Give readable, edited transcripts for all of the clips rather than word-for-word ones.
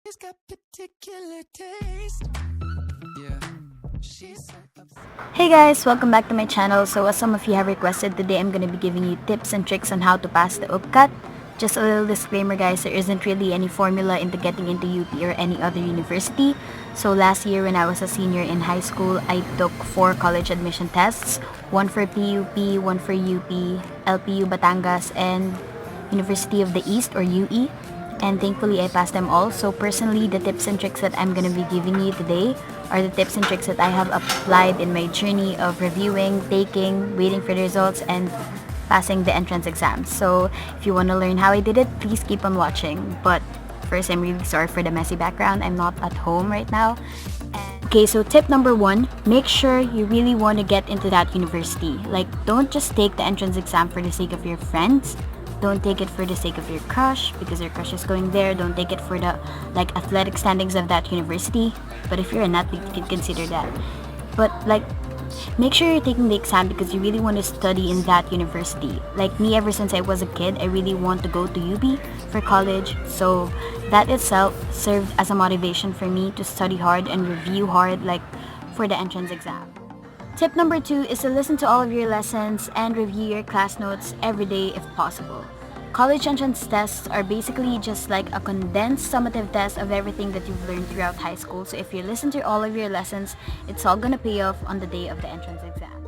Hey guys, welcome back to my channel. So as some of you have requested, today I'm going to be giving you tips and tricks on how to pass the UPCAT. Just a little disclaimer guys, there isn't really any formula into getting into UP or any other university. So last year when I was a senior in high school, I took 4 college admission tests. One for PUP, one for UP, LPU Batangas, and University of the East or UE. And thankfully I passed them all. So personally, the tips and tricks that I'm gonna be giving you today are the tips and tricks that I have applied in my journey of reviewing, taking, waiting for the results, and passing the entrance exams. So if you want to learn how I did it, please keep on watching. But first, I'm really sorry for the messy background. I'm not at home right now. Okay, so tip number 1, make sure you really want to get into that university. Like, don't just take the entrance exam for the sake of your friends. Don't take it for the sake of your crush because your crush is going there. Don't take it for the athletic standings of that university. But if you're an athlete, you can consider that. But make sure you're taking the exam because you really want to study in that university. Like me, ever since I was a kid, I really want to go to UP for college. So that itself served as a motivation for me to study hard and review hard for the entrance exam. Tip number 2 is to listen to all of your lessons and review your class notes every day if possible. College entrance tests are basically just like a condensed summative test of everything that you've learned throughout high school. So if you listen to all of your lessons, it's all gonna pay off on the day of the entrance exam.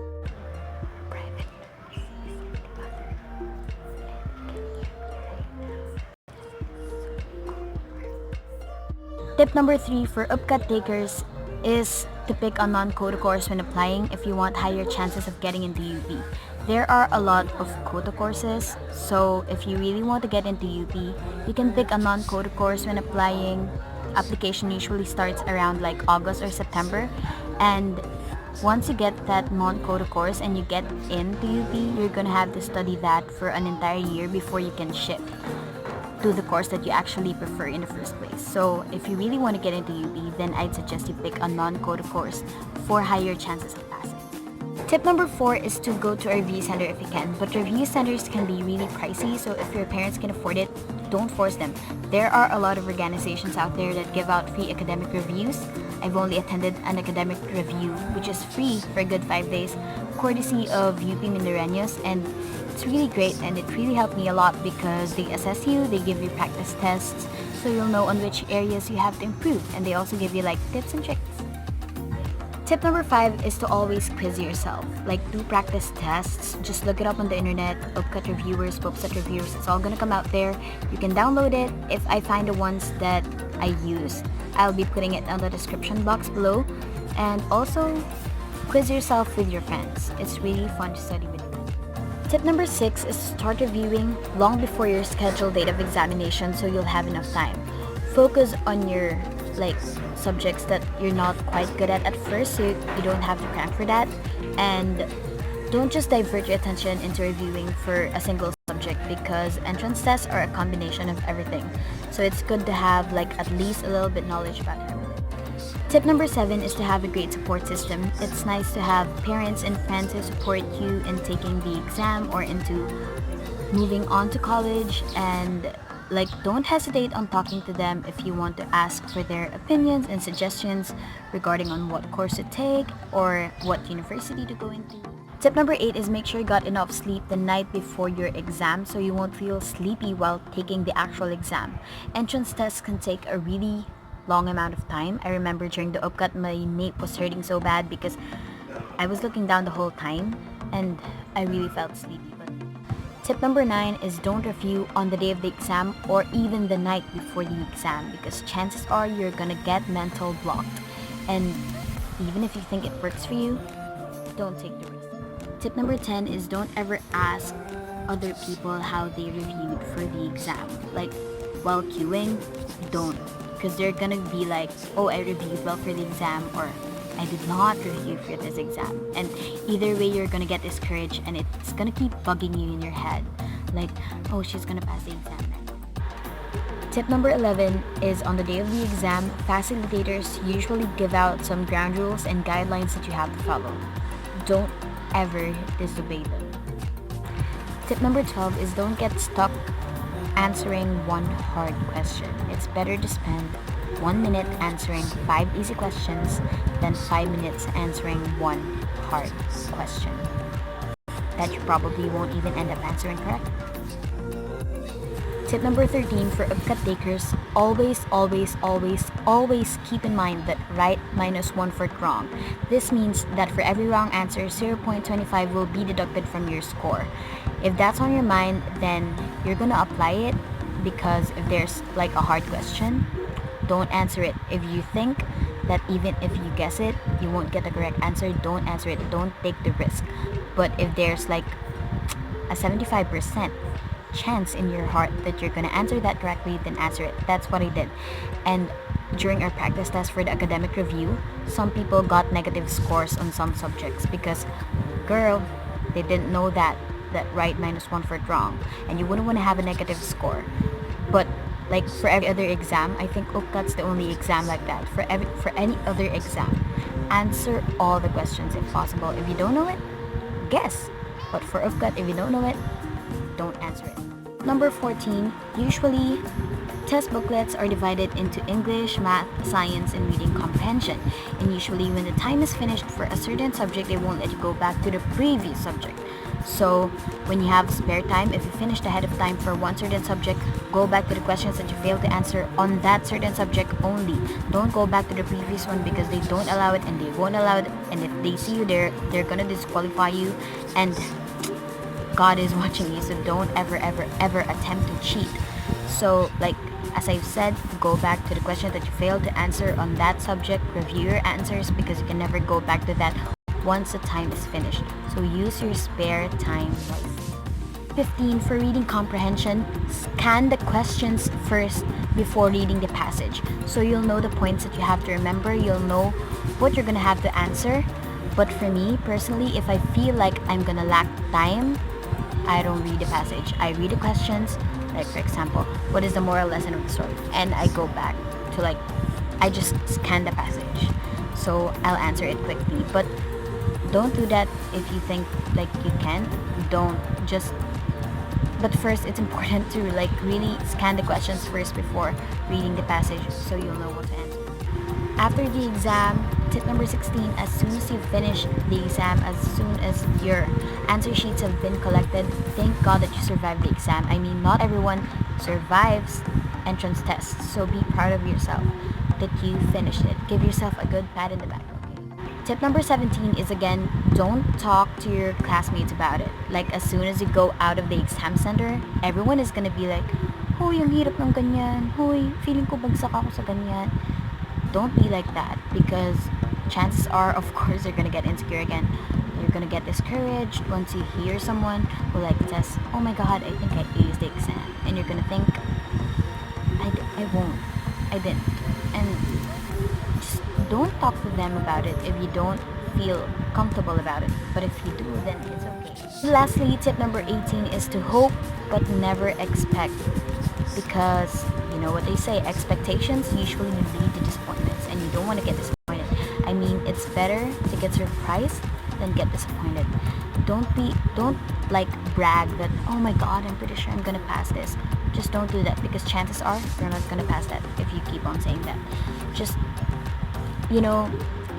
Tip number 3 for UPCAT takers is to pick a non-quota course when applying if you want higher chances of getting into UP. There are a lot of quota courses, so if you really want to get into UP, you can pick a non-quota course when applying. Application usually starts around August or September, and once you get that non-quota course and you get into UP, you're gonna have to study that for an entire year before you can shift to the course that you actually prefer in the first place. So if you really want to get into UP, then I'd suggest you pick a non-quota course for higher chances of passing. Tip number 4 is to go to a review center if you can, but review centers can be really pricey, so if your parents can afford it, don't force them. There are a lot of organizations out there that give out free academic reviews. I've only attended an academic review, which is free for a good 5 days, courtesy of UP Mindoreños, and it's really great and it really helped me a lot because they assess you, they give you practice tests, so you'll know on which areas you have to improve, and they also give you tips and tricks. Tip number 5 is to always quiz yourself. Do practice tests, just look it up on the internet, UPCAT reviewers, PUPCET reviewers, it's all gonna come out there. You can download it. If I find the ones that I use, I'll be putting it on the description box below. And also, quiz yourself with your friends. It's really fun to study with. Tip number 6 is to start reviewing long before your scheduled date of examination so you'll have enough time. Focus on your subjects that you're not quite good at first so you don't have to cram for that, and don't just divert your attention into reviewing for a single subject because entrance tests are a combination of everything. So it's good to have at least a little bit knowledge about everything. Tip number 7 is to have a great support system. It's nice to have parents and friends who support you in taking the exam or into moving on to college, and don't hesitate on talking to them if you want to ask for their opinions and suggestions regarding on what course to take or what university to go into. Tip number 8 is make sure you got enough sleep the night before your exam so you won't feel sleepy while taking the actual exam. Entrance tests can take a really long amount of time. I remember during the UPCAT, my nape was hurting so bad because I was looking down the whole time and I really felt sleepy. Tip number 9 is don't review on the day of the exam or even the night before the exam because chances are you're gonna get mental blocked. And even if you think it works for you, don't take the risk. Tip number 10 is don't ever ask other people how they reviewed for the exam. While queuing, don't. Because they're gonna be oh, I reviewed well for the exam, or I did not review for this exam. And either way, you're gonna get discouraged and it's gonna keep bugging you in your head. Oh, she's gonna pass the exam now. Tip number 11 is on the day of the exam, facilitators usually give out some ground rules and guidelines that you have to follow. Don't ever disobey them. Tip number 12 is don't get stuck answering one hard question. It's better to spend 1 minute answering 5 easy questions, then 5 minutes answering 1 hard question that you probably won't even end up answering correct. Tip number 13 for UPCAT takers, always keep in mind that right minus 1 for wrong. This means that for every wrong answer, 0.25 will be deducted from your score. If that's on your mind, then you're gonna apply it, because if there's like a hard question, don't answer it. If you think that even if you guess it, you won't get the correct answer, don't answer it. Don't take the risk. But if there's like a 75% chance in your heart that you're gonna answer that correctly, then answer it. That's what I did. And during our practice test for the academic review, some people got negative scores on some subjects because, girl, they didn't know that right minus 1 for wrong, and you wouldn't want to have a negative score. But like for every other exam, I think UPCAT's the only exam like that. For any other exam, answer all the questions if possible. If you don't know it, guess. But for UPCAT, if you don't know it, don't answer it. Number 14, usually test booklets are divided into English, math, science, and reading comprehension. And usually when the time is finished for a certain subject, they won't let you go back to the previous subject. So when you have spare time, if you finished ahead of time for one certain subject, go back to the questions that you failed to answer on that certain subject only. Don't go back to the previous one, because they don't allow it and they won't allow it. And if they see you there, they're gonna disqualify you, and God is watching you. So don't ever attempt to cheat. So like as I've said, go back to the question that you failed to answer on that subject, review your answers, because you can never go back to that once the time is finished. So use your spare time wisely. 15 for reading comprehension, scan the questions first before reading the passage. So you'll know the points that you have to remember, you'll know what you're gonna have to answer. But for me personally, if I feel like I'm gonna lack time, I don't read the passage. I read the questions, like for example, what is the moral lesson of the story? And I go back to I just scan the passage. So I'll answer it quickly. But don't do that if you think like you can. But first it's important to really scan the questions first before reading the passage, so you'll know what to answer. After the exam, tip number 16, as soon as you finish the exam, as soon as your answer sheets have been collected, thank God that you survived the exam. I mean, not everyone survives entrance tests, so be proud of yourself that you finished it. Give yourself a good pat in the back. Tip number 17 is, again, don't talk to your classmates about it. Like, as soon as you go out of the exam center, everyone is gonna be like, "Hoy, ang hirap ng ganyan. Hoy, feeling ko bagsak ako sa ganyan." Don't be like that, because chances are, of course, you're gonna get insecure again. You're gonna get discouraged once you hear someone who says, "Oh my God, I think I aced the exam," and you're gonna think, I won't. I didn't. And just don't talk to them about it if you don't feel comfortable about it. But if you do, then it's okay. Lastly, tip number 18 is to hope but never expect, because you know what they say, expectations usually lead to disappointments, and you don't want to get disappointed. I mean, it's better to get surprised than get disappointed. Don't brag that, "Oh my God, I'm pretty sure I'm gonna pass this." Just don't do that, because chances are you're not gonna pass that if you keep on saying that. Just,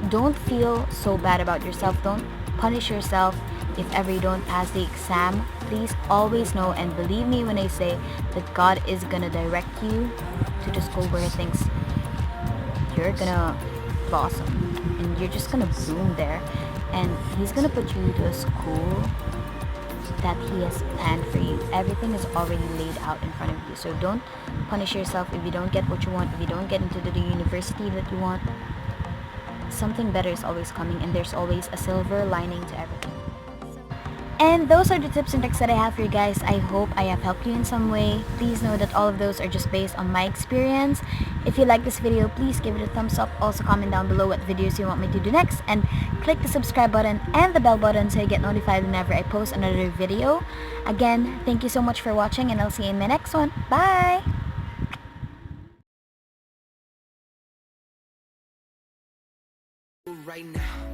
don't feel so bad about yourself. Don't punish yourself if ever you don't pass the exam. Please always know, and believe me when I say that God is gonna direct you to the school where things you're gonna blossom, and you're just gonna bloom there, and He's gonna put you into a school that He has planned for you. Everything is already laid out in front of you. So don't punish yourself if you don't get what you want, if you don't get into the university that you want. Something better is always coming, and there's always a silver lining to everything. And those are the tips and tricks that I have for you guys. I hope I have helped you in some way. Please know that all of those are just based on my experience. If you like this video, please give it a thumbs up. Also comment down below what videos you want me to do next, and click the subscribe button and the bell button so you get notified whenever I post another video. Again, thank you so much for watching, and I'll see you in my next one. Bye! Right now.